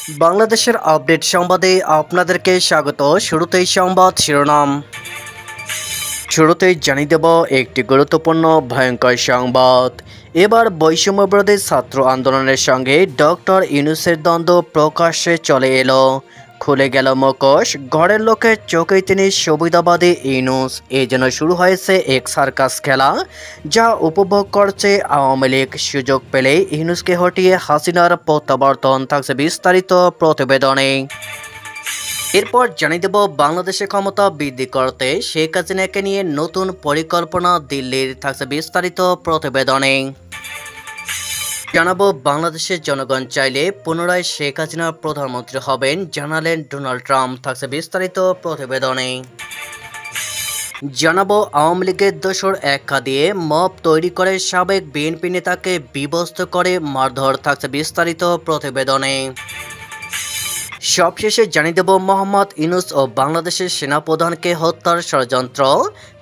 বাংলাদেশের আপডেট সংবাদে আপনাদেরকে স্বাগত। শুরুতেই সংবাদ শিরোনাম। শুরুতেই জানিয়ে দেব একটি গুরুত্বপূর্ণ ভয়ঙ্কর সংবাদ। এবার বৈষম্যবিরোধী ছাত্র আন্দোলনের সঙ্গে ডক্টর ইউনূসের দ্বন্দ্ব প্রকাশ্যে চলে এলো। খুলে গেল মুখোশ, ঘরের লোকের চোখেই তিনি সুবিধাবাদী ইউনূস। এই জন্য শুরু হয়েছে এক সার্কাস খেলা, যা উপভোগ করছে আওয়ামী লীগ। সুযোগ পেলেই ইউনূসকে হটিয়ে হাসিনার প্রত্যাবর্তন। থাকছে বিস্তারিত প্রতিবেদনে। এরপর জানিয়ে দেব বাংলাদেশে ক্ষমতা বৃদ্ধি করতে শেখ হাসিনাকে নিয়ে নতুন পরিকল্পনা দিল্লির। থাকছে বিস্তারিত প্রতিবেদনে। জানাবো বাংলাদেশের জনগণ চাইলে পুনরায় শেখ হাসিনা প্রধানমন্ত্রী হবেন, জানালেন ডোনাল্ড ট্রাম্প। থাকছে বিস্তারিত প্রতিবেদনে। জানাবো আওয়ামী লীগের দোসর একা দিয়ে মব তৈরি করে সাবেক বিএনপি নেতাকে বিবস্ত করে মারধর। থাকছে বিস্তারিত প্রতিবেদনে। সবশেষে জানিয়ে দেব মোহাম্মদ ইউনূস ও বাংলাদেশের সেনাপ্রধানকে হত্যার ষড়যন্ত্র,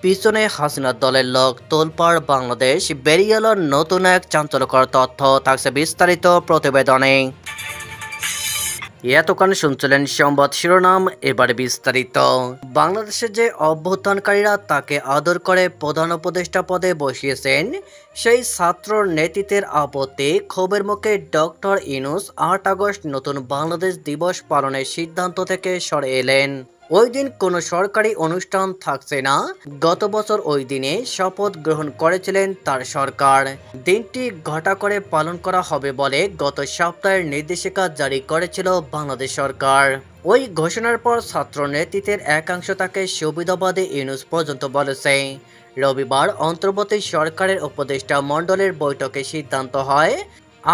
পিছনে হাসিনার দলের লোক। তোলপাড় বাংলাদেশ, বেরিয়ে এল নতুন এক চাঞ্চল্যকর তথ্য। থাকছে বিস্তারিত প্রতিবেদনে। এতক্ষণ শুনছিলেন সংবাদ শিরোনাম, এবারে বিস্তারিত। বাংলাদেশের যে অভ্যুত্থানকারীরা তাকে আদর করে প্রধান উপদেষ্টা পদে বসিয়েছেন, সেই ছাত্র নেতৃত্বের আপত্তি ক্ষোভের মুখে ডক্টর ইউনূস ৮ আগস্ট নতুন বাংলাদেশ দিবস পালনের সিদ্ধান্ত থেকে সরে এলেন। ওই দিন কোনো সরকারি অনুষ্ঠান থাকছে না। গত বছর ওই দিনে শপথ গ্রহণ করেছিলেন তার সরকার। দিনটি ঘটা করে পালন করা হবে বলে গত সপ্তাহের নির্দেশিকা জারি করেছিল বাংলাদেশ সরকার। ওই ঘোষণার পর ছাত্র নেতৃত্বের একাংশ তাকে সুবিধাবাদী ইউনূস পর্যন্ত বলেছে। রবিবার অন্তর্বর্তী সরকারের উপদেষ্টা মণ্ডলের বৈঠকে সিদ্ধান্ত হয়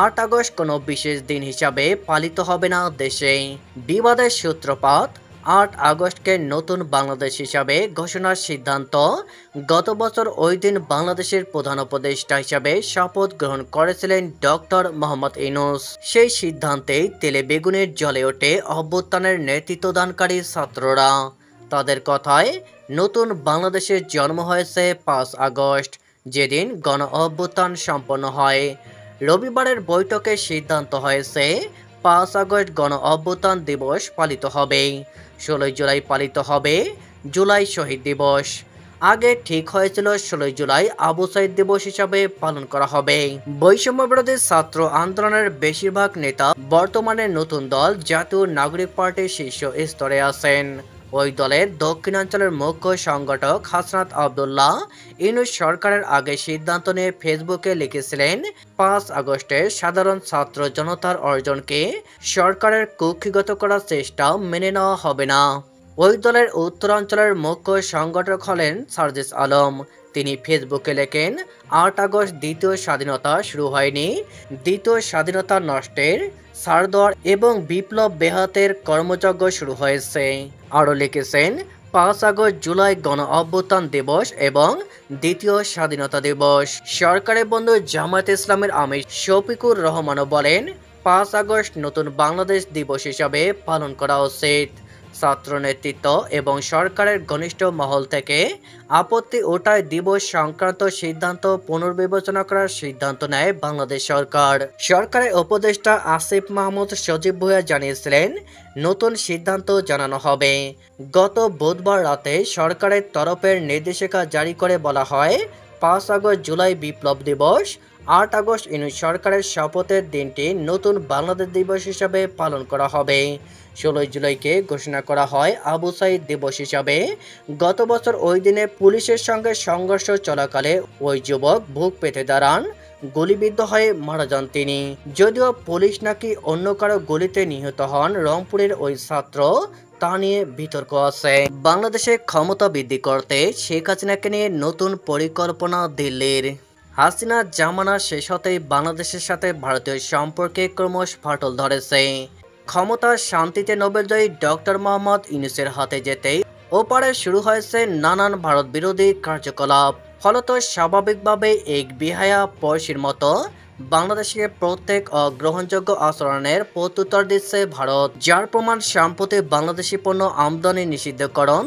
৮ আগস্ট কোনো বিশেষ দিন হিসাবে পালিত হবে না দেশে। বিবাদের সূত্রপাত ৮ আগস্টকে নতুন বাংলাদেশ হিসাবে ঘোষণার সিদ্ধান্ত। গত বছর ওই দিন বাংলাদেশের প্রধান উপদেষ্টা হিসাবে শপথ গ্রহণ করেছিলেন ডক্টর মোহাম্মদ ইউনূস। সেই সিদ্ধান্তেই তেলে বেগুনের জ্বলে ওঠে অভ্যুত্থানের নেতৃত্বদানকারী ছাত্ররা। তাদের কথায় নতুন বাংলাদেশের জন্ম হয়েছে ৫ আগস্ট, যেদিন গণ অভ্যুত্থান সম্পন্ন হয়। রবিবারের বৈঠকে সিদ্ধান্ত হয়েছে ৫ আগস্ট গণ অভ্যুত্থান দিবস পালিত হবে। ১৬ জুলাই পালিত হবে জুলাই শহীদ দিবস। আগে ঠিক হয়েছিল ১৬ জুলাই আবু সাইদ দিবস হিসাবে পালন করা হবে। বৈষম্যবিরোধী ছাত্র আন্দোলনের বেশিরভাগ নেতা বর্তমানে নতুন দল জাতীয় নাগরিক পার্টির শীর্ষ স্তরে আছেন। ওই দলের দক্ষিণাঞ্চলের মুখ্য সংগঠক হাসনাত আবদুল্লাহ ইউনূস সরকারের আগে সিদ্ধান্ত নিয়ে ফেসবুকে লিখেছিলেন, ৫ আগস্টের সাধারণ ছাত্র জনতার অর্জনকে সরকারের কুক্ষিগত করার চেষ্টা মেনে নেওয়া হবে না। ওই দলের উত্তরাঞ্চলের মুখ্য সংগঠক হলেন সার্জিস আলম। তিনি ফেসবুকে লেখেন, ৮ আগস্ট দ্বিতীয় স্বাধীনতা শুরু হয়নি, দ্বিতীয় স্বাধীনতা নষ্টের, ছাড় দেওয়ার এবং বিপ্লব বেহাতের কর্মযজ্ঞ শুরু হয়েছে। আরও লিখেছেন, ৫ আগস্ট জুলাই গণ অভ্যুত্থান দিবস এবং দ্বিতীয় স্বাধীনতা দিবস। সরকারের বন্ধু জামায়াত ইসলামের আমির শফিকুর রহমানও বলেন, ৫ আগস্ট নতুন বাংলাদেশ দিবস হিসাবে পালন করা উচিত। ছাত্র নেতৃত্ব এবং সরকারের ঘনিষ্ঠ মহল থেকে আপত্তি ওঠায় দিবস সংক্রান্ত সিদ্ধান্ত পুনর্বিবেচনা করার সিদ্ধান্ত নেয় বাংলাদেশ সরকার। সরকারের উপদেষ্টা আসিফ মাহমুদ সজীব ভুঁইয়া জানিয়েছিলেন, নতুন সিদ্ধান্ত জানানো হবে। গত বুধবার রাতে সরকারের তরফের নির্দেশিকা জারি করে বলা হয়, ৫ আগস্ট জুলাই বিপ্লব দিবস, ৮ আগস্ট ইউনূস সরকারের শপথের দিনটি নতুন বাংলাদেশ দিবস হিসাবে পালন করা হবে। ১৬ জুলাইকে ঘোষণা করা হয় আবু সাইদ দিবস হিসাবে। গত বছর ওই দিনে পুলিশের সঙ্গে সংঘর্ষ চলাকালে ওই যুবক বুক পেতে দাঁড়ান, গুলিবিদ্ধ হয়ে মারা যান তিনি। যদিও পুলিশ নাকি অন্য কারো গুলিতে নিহত হন রংপুরের ওই ছাত্র, তা নিয়ে বিতর্ক আছে। বাংলাদেশে ক্ষমতা বৃদ্ধি করতে শেখ হাসিনাকে নিয়ে নতুন পরিকল্পনা দিল্লির। হাসিনার জামানা শেষ হতেই বাংলাদেশের সাথে ভারতীয় সম্পর্কে ক্রমশ ফাটল ধরেছে। ক্ষমতার শান্তিতে নোবেলজয়ী ডক্টর মোহাম্মদ ইউনূসের হাতে যেতেই ওপারে শুরু হয়েছে নানান ভারত বিরোধী কার্যকলাপ। ফলত স্বাভাবিকভাবে এক বিহায়া পড়শির মতো বাংলাদেশকে প্রত্যেক অগ্রহণযোগ্য আচরণের প্রত্যুত্তর দিচ্ছে ভারত, যার প্রমাণ সম্প্রতি বাংলাদেশি পণ্য আমদানি নিষিদ্ধকরণ।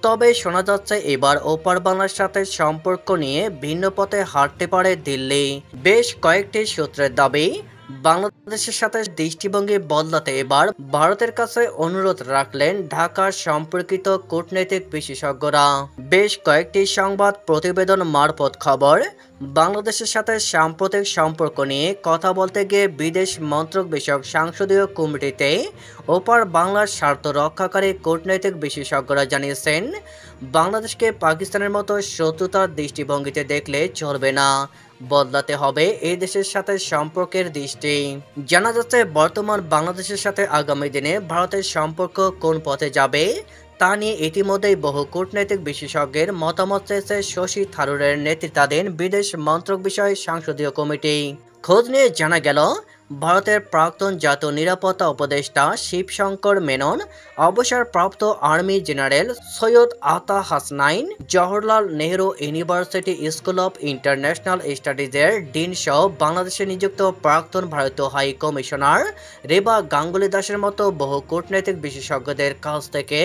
তবে শোনা যাচ্ছে এবার ওপার বাংলার সাথে সম্পর্ক নিয়ে ভিন্ন পথে হাঁটতে পারে দিল্লি। বেশ কয়েকটি সূত্রের দাবি, বাংলাদেশের সাথে দৃষ্টিভঙ্গি বদলাতে এবার ভারতের কাছে অনুরোধ রাখলেন ঢাকার সম্পর্কিত কূটনৈতিক বিশেষজ্ঞরা। বেশ কয়েকটি সংবাদ প্রতিবেদন মারফত খবর, বাংলাদেশের সাথে সাম্প্রতিক সম্পর্ক নিয়ে কথা বলতে গিয়ে বিদেশ মন্ত্রক বিষয়ক সংসদীয় কমিটিতে ওপার বাংলার স্বার্থ রক্ষাকারী কূটনৈতিক বিশেষজ্ঞরা জানিয়েছেন, বাংলাদেশকে পাকিস্তানের মতো শত্রুতার দৃষ্টিভঙ্গিতে দেখলে চলবে না, বদলাতে হবে এই দেশের সাথে সম্পর্কের দৃষ্টি। জানা যাচ্ছে, বর্তমান বাংলাদেশের সাথে আগামী দিনে ভারতের সম্পর্ক কোন পথে যাবে তা নিয়ে ইতিমধ্যেই বহু কূটনৈতিক বিশেষজ্ঞের মতামত চেয়েছে শশী থারুরের নেতৃত্বাধীন বিদেশ মন্ত্রক বিষয়ে সংসদীয় কমিটি। খোঁজ নিয়ে জানা গেল, ভারতের প্রাক্তন জাতীয় নিরাপত্তা উপদেষ্টা শিবশঙ্কর মেনন, অবসরপ্রাপ্ত army general Syed Ata Hasnain, Jawaharlal Nehru University School of International স্টাডিজের ডিন সহ বাংলাদেশে নিযুক্ত প্রাক্তন ভারতীয় হাই কমিশনার রেবা গাঙ্গুলি দাসের মতো বহু কূটনৈতিক বিশেষজ্ঞদের কাছ থেকে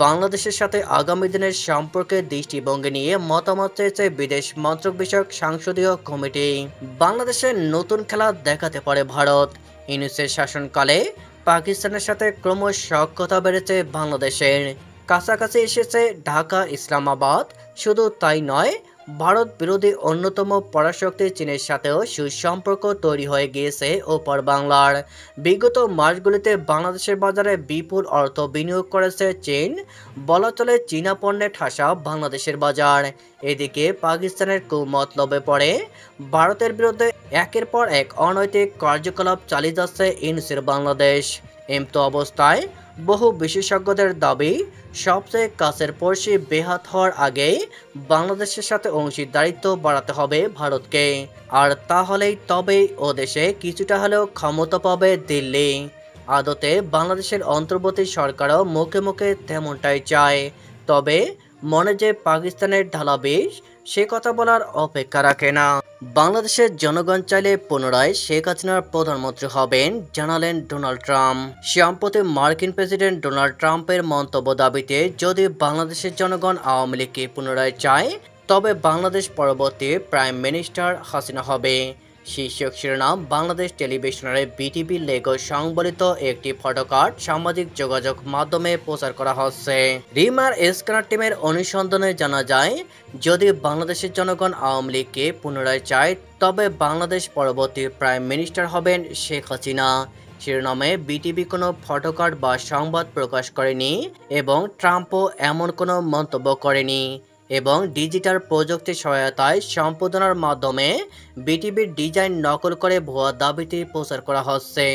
বাংলাদেশের সাথে আগামী দিনের সম্পর্কের দৃষ্টিভঙ্গি নিয়ে মতামত চেয়েছে বিদেশ মন্ত্রক বিষয়ক সংসদীয় কমিটি। বাংলাদেশের নতুন খেলা দেখাতে পারে ভারত। ইউনূসের শাসনকালে পাকিস্তানের সাথে ক্রমশ সখ্যতা বেড়েছে বাংলাদেশের, কাছাকাছি এসেছে ঢাকা ইসলামাবাদ। শুধু তাই নয়, ভারত বিরোধী অন্যতম পরাশক্তি চীনের সাথেও সুসম্পর্ক তৈরি হয়ে গিয়েছে ওপার বাংলার। বিগত মাসগুলিতে বাংলাদেশের বাজারে বিপুল অর্থ বিনিয়োগ করেছে চীন, বলা চলে চীনা পণ্যে ঠাসা বাংলাদেশের বাজার। এদিকে পাকিস্তানের কুমতলবে পড়ে ভারতের বিরুদ্ধে একের পর এক অনৈতিক কার্যকলাপ চালিয়ে যাচ্ছে ইউনূসের বাংলাদেশ। এমতো অবস্থায় বহু বিশেষজ্ঞদের দাবি, সবচেয়ে কাছের পড়শি বেহাত হওয়ার আগেই বাংলাদেশের সাথে অংশীদারিত্ব বাড়াতে হবে ভারতকে, আর তাহলেই তবেই ও দেশে কিছুটা হলেও ক্ষমতা পাবে দিল্লি। আদতে বাংলাদেশের অন্তর্বর্তী সরকারও মুখে মুখে তেমনটাই চায়, তবে মনে যে পাকিস্তানের ঢালা বিষ, সে কথা বলার অপেক্ষা রাখে না। বাংলাদেশের জনগণ চাইলে পুনরায় শেখ হাসিনার প্রধানমন্ত্রী হবেন, জানালেন ডোনাল্ড ট্রাম্প। সম্প্রতি মার্কিন প্রেসিডেন্ট ডোনাল্ড ট্রাম্পের মন্তব্য দাবিতে যদি বাংলাদেশের জনগণ আওয়ামী লীগকে পুনরায় চায়, তবে বাংলাদেশ পরবর্তী প্রাইম মিনিস্টার হাসিনা হবে। শীর্ষক শিরোনাম বাংলাদেশ টেলিভিশনের বিটিভি লেগো সংবলিত একটি ফটোকার্ড সামাজিক যোগাযোগ মাধ্যমে প্রচার করা হচ্ছে। রিমার স্ক্যানার টিমের অনুসন্ধানে জানা যায়, যদি বাংলাদেশের জনগণ আওয়ামী লীগকে পুনরায় চায়, তবে বাংলাদেশ পরবর্তী প্রাইম মিনিস্টার হবেন শেখ হাসিনা। শিরোনামে বিটিভি কোনো ফটোকার্ড বা সংবাদ প্রকাশ করেনি এবং ট্রাম্পও এমন কোনো মন্তব্য করেনি, এবং ডিজিটাল প্রযুক্তির সহায়তায় সম্পাদনার মাধ্যমে বিটিভির ডিজাইন নকল করে ভুয়া দাবিটি প্রচার করা হচ্ছে।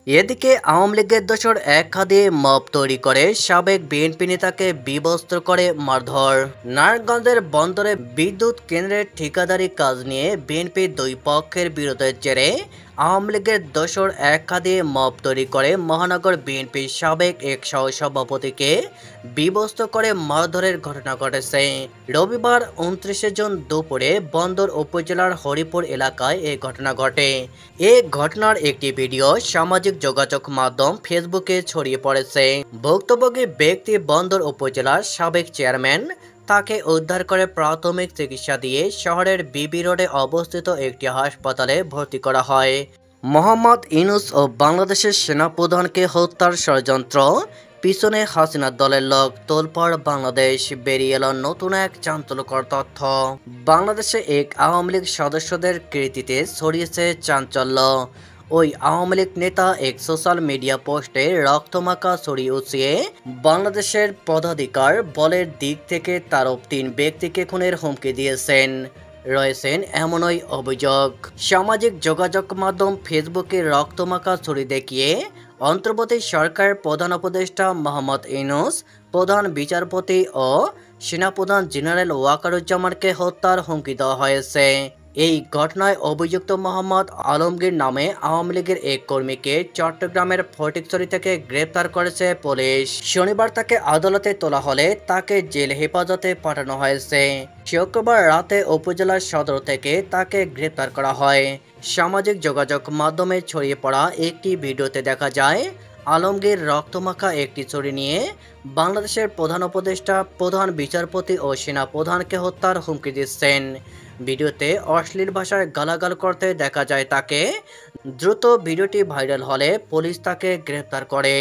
এদিকে আওয়ামী লীগের দোসর এক হাতে মব তৈরি করে সাবেক বিএনপি নেতাকে বিবস্ত্র করে মারধর। নারায়ণগঞ্জের বন্দরে বিদ্যুৎ কেন্দ্রের ঠিকাদারি কাজ নিয়ে বিএনপির দুই পক্ষের বিরোধের জেরে আওয়ামী লীগের দোসর এক হাতে মব তৈরি করে মহানগর বিএনপির সাবেক এক সহসভাপতিকে বিবস্ত্র করে মারধরের ঘটনা ঘটেছে। রবিবার 29 জুন দুপুরে বন্দর উপজেলার হরিপুর এলাকায় এই ঘটনা ঘটে। এই ঘটনার একটি ভিডিও সামাজিক যোগাযোগ মাধ্যম ফেসবুকে ছড়িয়ে পড়েছে। ভুক্তভোগী ব্যক্তি বন্দর উপজেলার সাবেক চেয়ারম্যান, তাকে উদ্ধার করে প্রাথমিক চিকিৎসা দিয়ে শহরের বিবি রোডে অবস্থিত একটি হাসপাতালে ভর্তি করা হয়। মোহাম্মদ ইউনূস ও বাংলাদেশের সেনাপ্রধানকে হত্যার ষড়যন্ত্র, পিছনে হাসিনার দলের লোক, তোলপাড় বাংলাদেশ, বেরিয়ে এলো নতুন এক চাঞ্চল্যকর তথ্য। বাংলাদেশে এক আওয়ামী লীগ সদস্যদের কৃতিতে ছড়িয়েছে চাঞ্চল্য। ওই আওয়ামী লীগ নেতা এক সোশ্যাল মিডিয়া পোস্টে রক্তমাখা ছড়ি উঁচিয়ে বাংলাদেশের পদাধিকার বলের দিক থেকে তারও 3 ব্যক্তিকে খুনের হুমকি দিয়েছেন রয়েছেন এমনই অভিযোগ। সামাজিক যোগাযোগ মাধ্যম ফেসবুকে রক্তমাখা ছড়ি দেখিয়ে অন্তর্বর্তী সরকারের প্রধান উপদেষ্টা মোহাম্মদ ইউনূস, প্রধান বিচারপতি ও সেনাপ্রধান জেনারেল ওয়াকারুজ্জামানকে হত্যার হুমকি দেওয়া হয়েছে। এই ঘটনায় অভিযুক্ত মোহাম্মদ আলমগীর নামে আওয়ামী লীগের এক কর্মীকে চট্টগ্রামের ফটিকছড়ি থেকে গ্রেপ্তার করেছে পুলিশ। শনিবার তাকে আদালতে তোলা হলে তাকে জেল হেফাজতে পাঠানো হয়েছে। শুক্রবার রাতে উপজেলা সদর থেকে তাকে গ্রেপ্তার করা হয়। সামাজিক যোগাযোগ মাধ্যমে ছড়িয়ে পড়া একটি ভিডিওতে দেখা যায়, আলমগীর রক্তমাখা একটি ছড়ি নিয়ে বাংলাদেশের প্রধান উপদেষ্টা, প্রধান বিচারপতি ও সেনা প্রধানকে হত্যার হুমকি দিচ্ছেন। ভিডিওতে অশ্লীল ভাষায় গালাগাল করতে দেখা যায় তাকে। দ্রুত ভিডিওটি ভাইরাল হলে পুলিশ তাকে গ্রেফতার করে।